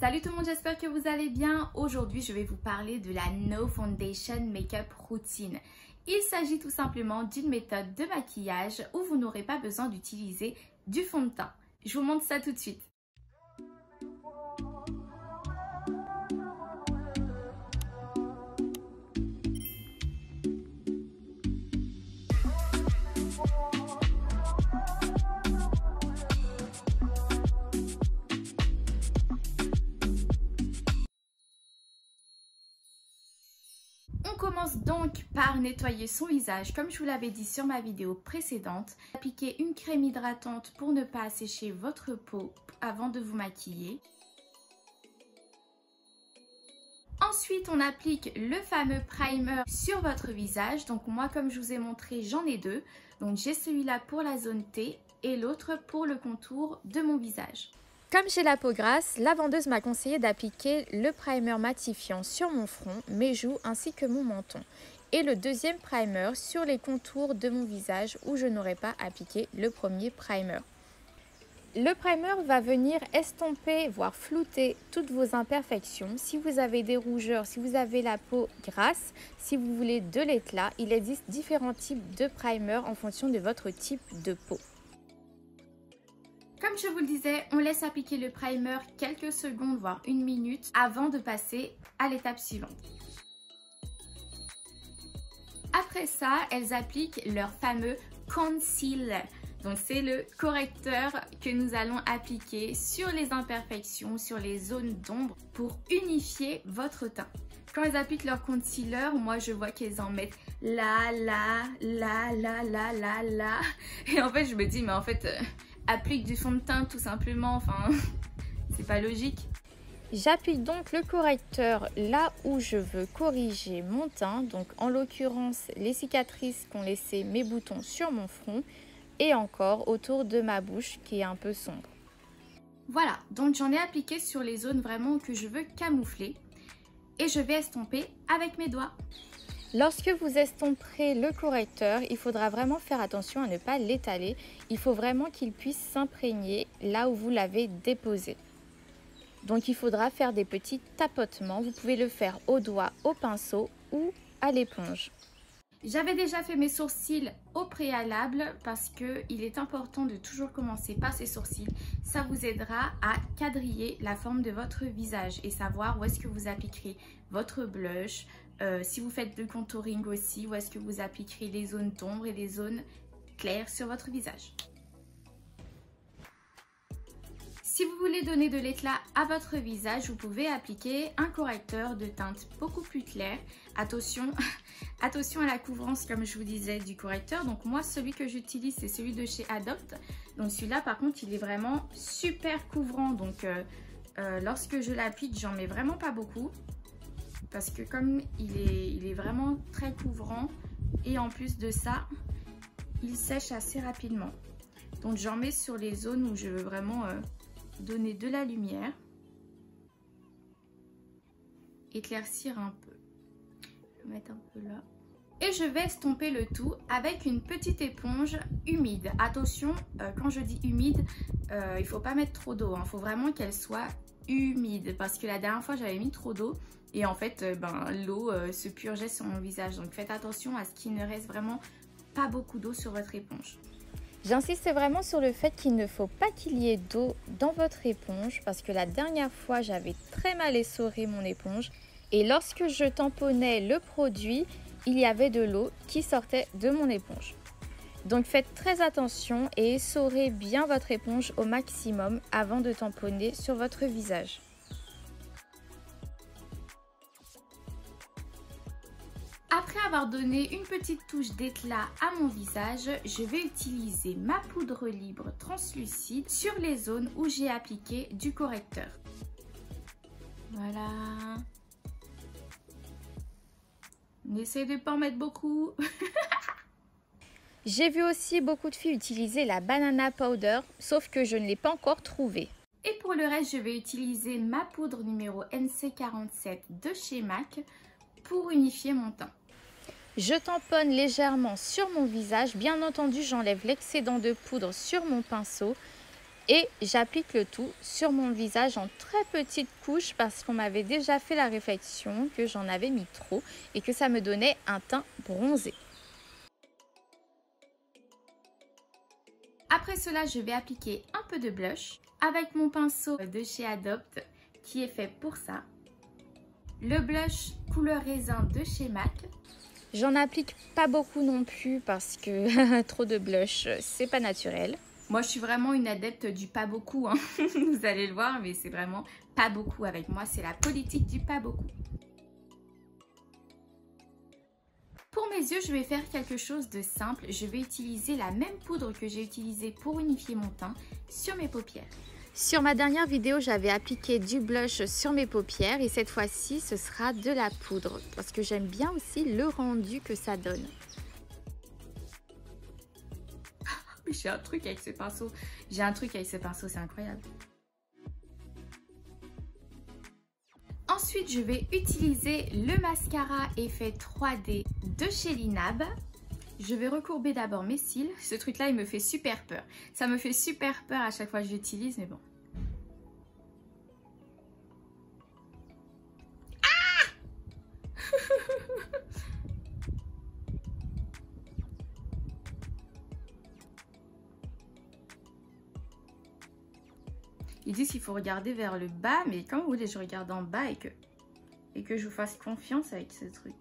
Salut tout le monde, j'espère que vous allez bien. Aujourd'hui, je vais vous parler de la No Foundation Makeup Routine. Il s'agit tout simplement d'une méthode de maquillage où vous n'aurez pas besoin d'utiliser du fond de teint. Je vous montre ça tout de suite. On commence donc par nettoyer son visage comme je vous l'avais dit sur ma vidéo précédente. Appliquez une crème hydratante pour ne pas assécher votre peau avant de vous maquiller. Ensuite, on applique le fameux primer sur votre visage. Donc moi, comme je vous ai montré, j'en ai deux. Donc j'ai celui-là pour la zone T et l'autre pour le contour de mon visage. Comme j'ai la peau grasse, la vendeuse m'a conseillé d'appliquer le primer matifiant sur mon front, mes joues ainsi que mon menton. Et le deuxième primer sur les contours de mon visage où je n'aurais pas appliqué le premier primer. Le primer va venir estomper, voire flouter toutes vos imperfections. Si vous avez des rougeurs, si vous avez la peau grasse, si vous voulez de l'éclat, il existe différents types de primer en fonction de votre type de peau. Comme je vous le disais, on laisse appliquer le primer quelques secondes, voire une minute, avant de passer à l'étape suivante. Après ça, elles appliquent leur fameux concealer. Donc c'est le correcteur que nous allons appliquer sur les imperfections, sur les zones d'ombre pour unifier votre teint. Quand elles appliquent leur concealer, moi je vois qu'elles en mettent là. Et en fait je me dis mais en fait applique du fond de teint tout simplement, enfin c'est pas logique. J'applique donc le correcteur là où je veux corriger mon teint, donc en l'occurrence les cicatrices qu'ont laissé mes boutons sur mon front et encore autour de ma bouche qui est un peu sombre. Voilà, donc j'en ai appliqué sur les zones vraiment que je veux camoufler et je vais estomper avec mes doigts. Lorsque vous estomperez le correcteur, il faudra vraiment faire attention à ne pas l'étaler. Il faut vraiment qu'il puisse s'imprégner là où vous l'avez déposé. Donc il faudra faire des petits tapotements. Vous pouvez le faire au doigt, au pinceau ou à l'éponge. J'avais déjà fait mes sourcils au préalable parce qu'il est important de toujours commencer par ses sourcils. Ça vous aidera à quadriller la forme de votre visage et savoir où est-ce que vous appliquerez votre blush. Si vous faites le contouring aussi, où est-ce que vous appliquerez les zones d'ombre et les zones claires sur votre visage. Si vous voulez donner de l'éclat à votre visage, vous pouvez appliquer un correcteur de teinte beaucoup plus clair. Attention, attention à la couvrance comme je vous disais du correcteur. Donc moi celui que j'utilise c'est celui de chez Adopt. Donc celui-là par contre il est vraiment super couvrant. Donc lorsque je l'applique j'en mets vraiment pas beaucoup. Parce que comme il est vraiment très couvrant et en plus de ça, il sèche assez rapidement. Donc j'en mets sur les zones où je veux vraiment donner de la lumière, éclaircir un peu. Je vais mettre un peu là. Et je vais estomper le tout avec une petite éponge humide. Attention, quand je dis humide, il ne faut pas mettre trop d'eau. Il faut vraiment qu'elle soit humide parce que la dernière fois j'avais mis trop d'eau. Et en fait, l'eau se purgeait sur mon visage. Donc faites attention à ce qu'il ne reste vraiment pas beaucoup d'eau sur votre éponge. J'insiste vraiment sur le fait qu'il ne faut pas qu'il y ait d'eau dans votre éponge. Parce que la dernière fois, j'avais très mal essoré mon éponge. Et lorsque je tamponnais le produit, il y avait de l'eau qui sortait de mon éponge. Donc faites très attention et essorez bien votre éponge au maximum avant de tamponner sur votre visage. Après avoir donné une petite touche d'éclat à mon visage, je vais utiliser ma poudre libre translucide sur les zones où j'ai appliqué du correcteur. Voilà. On essaie de ne pas en mettre beaucoup. J'ai vu aussi beaucoup de filles utiliser la banana powder, sauf que je ne l'ai pas encore trouvée. Et pour le reste, je vais utiliser ma poudre numéro NC47 de chez MAC pour unifier mon teint. Je tamponne légèrement sur mon visage. Bien entendu, j'enlève l'excédent de poudre sur mon pinceau Et j'applique le tout sur mon visage en très petite couche parce qu'on m'avait déjà fait la réflexion que j'en avais mis trop et que ça me donnait un teint bronzé. Après cela, je vais appliquer un peu de blush avec mon pinceau de chez Adopt qui est fait pour ça. Le blush couleur raisin de chez MAC. J'en applique pas beaucoup non plus parce que trop de blush, c'est pas naturel. Moi, je suis vraiment une adepte du pas beaucoup, hein. Vous allez le voir, mais c'est vraiment pas beaucoup avec moi. C'est la politique du pas beaucoup. Pour mes yeux, je vais faire quelque chose de simple. Je vais utiliser la même poudre que j'ai utilisée pour unifier mon teint sur mes paupières. Sur ma dernière vidéo, j'avais appliqué du blush sur mes paupières et cette fois-ci, ce sera de la poudre parce que j'aime bien aussi le rendu que ça donne. J'ai un truc avec ce pinceau. J'ai un truc avec ce pinceau, c'est incroyable. Ensuite, je vais utiliser le mascara effet 3D de chez Linab. Je vais recourber d'abord mes cils. Ce truc-là, il me fait super peur. Ça me fait super peur à chaque fois que je l'utilise, mais bon. Ah! Ils disent qu'il faut regarder vers le bas, mais quand vous voulez, je regarde en bas et que je vous fasse confiance avec ce truc.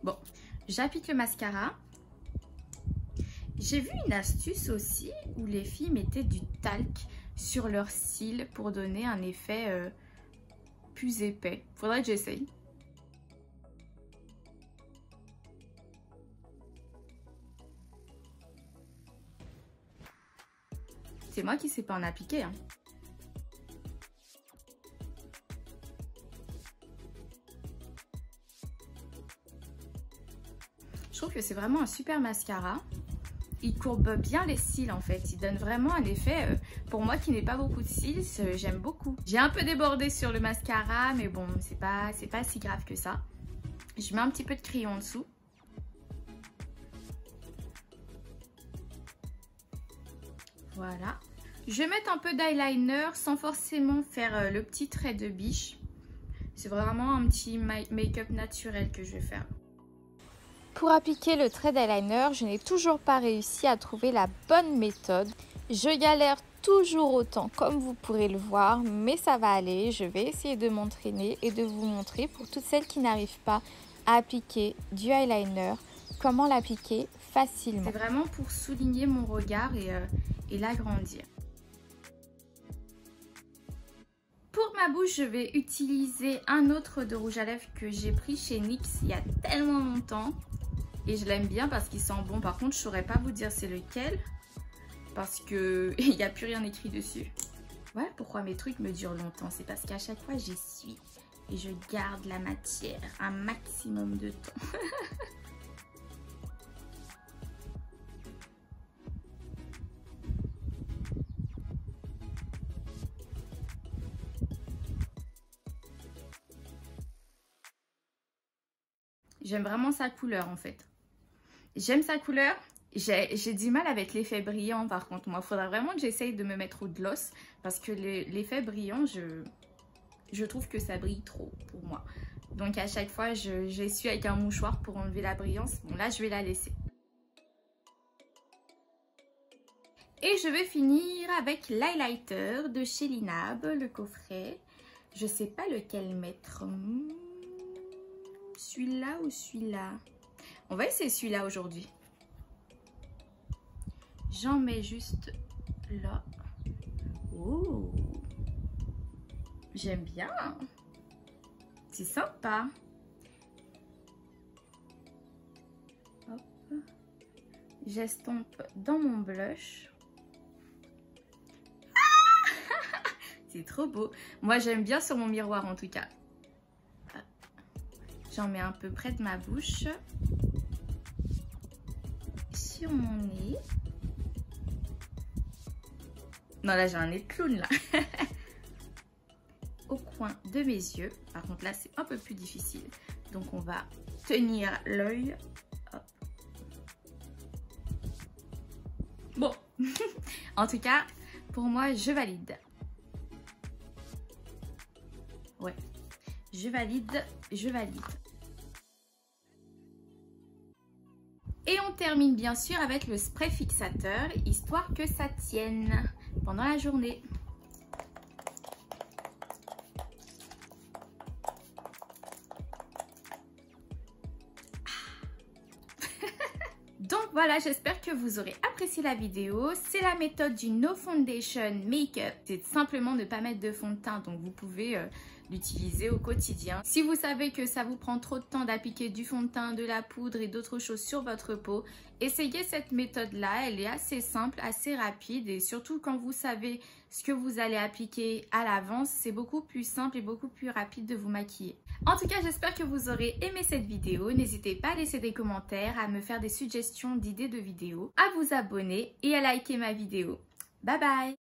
Bon, j'applique le mascara. J'ai vu une astuce aussi où les filles mettaient du talc sur leurs cils pour donner un effet plus épais. Faudrait que j'essaye. C'est moi qui sais pas en appliquer, hein. Je trouve que c'est vraiment un super mascara. Il courbe bien les cils en fait. Il donne vraiment un effet, pour moi qui n'ai pas beaucoup de cils, j'aime beaucoup. J'ai un peu débordé sur le mascara, mais bon, c'est pas si grave que ça. Je mets un petit peu de crayon en dessous. Voilà. Je vais mettre un peu d'eyeliner sans forcément faire le petit trait de biche. C'est vraiment un petit make-up naturel que je vais faire. Pour appliquer le trait d'eyeliner, je n'ai toujours pas réussi à trouver la bonne méthode. Je galère toujours autant comme vous pourrez le voir, mais ça va aller. Je vais essayer de m'entraîner et de vous montrer pour toutes celles qui n'arrivent pas à appliquer du eyeliner, comment l'appliquer facilement. C'est vraiment pour souligner mon regard et l'agrandir. Pour ma bouche, je vais utiliser un autre de rouge à lèvres que j'ai pris chez NYX il y a tellement longtemps. Et je l'aime bien parce qu'il sent bon. Par contre, je ne saurais pas vous dire c'est lequel. Parce qu'il n'y a plus rien écrit dessus. Voilà pourquoi mes trucs me durent longtemps. C'est parce qu'à chaque fois, j'essuie. Et je garde la matière un maximum de temps. J'aime vraiment sa couleur en fait. J'aime sa couleur. J'ai du mal avec l'effet brillant par contre. Moi, il faudra vraiment que j'essaye de me mettre au gloss. Parce que l'effet brillant, je trouve que ça brille trop pour moi. Donc à chaque fois, j'essuie avec un mouchoir pour enlever la brillance. Bon là, je vais la laisser. Et je vais finir avec l'highlighter de chez Linab, le coffret. Je sais pas lequel mettre. Celui-là ou celui-là? On va essayer celui-là aujourd'hui. J'en mets juste là. Oh, j'aime bien. C'est sympa. Hop. J'estompe dans mon blush. Ah c'est trop beau. Moi, j'aime bien sur mon miroir en tout cas. J'en mets un peu près de ma bouche. Sur mon nez. Non, là, j'ai un nez de clown, là. Au coin de mes yeux. Par contre, là, c'est un peu plus difficile. Donc, on va tenir l'œil. En tout cas, pour moi, je valide. Ouais, je valide, je valide. Et on termine bien sûr avec le spray fixateur, histoire que ça tienne pendant la journée. Donc voilà, j'espère que vous aurez apprécié la vidéo. C'est la méthode du No Foundation Makeup. C'est simplement ne pas mettre de fond de teint, donc vous pouvez l'utiliser au quotidien. Si vous savez que ça vous prend trop de temps d'appliquer du fond de teint, de la poudre et d'autres choses sur votre peau, essayez cette méthode-là. Elle est assez simple, assez rapide et surtout quand vous savez ce que vous allez appliquer à l'avance, c'est beaucoup plus simple et beaucoup plus rapide de vous maquiller. En tout cas, j'espère que vous aurez aimé cette vidéo. N'hésitez pas à laisser des commentaires, à me faire des suggestions d'idées de vidéos, à vous abonner et à liker ma vidéo. Bye bye!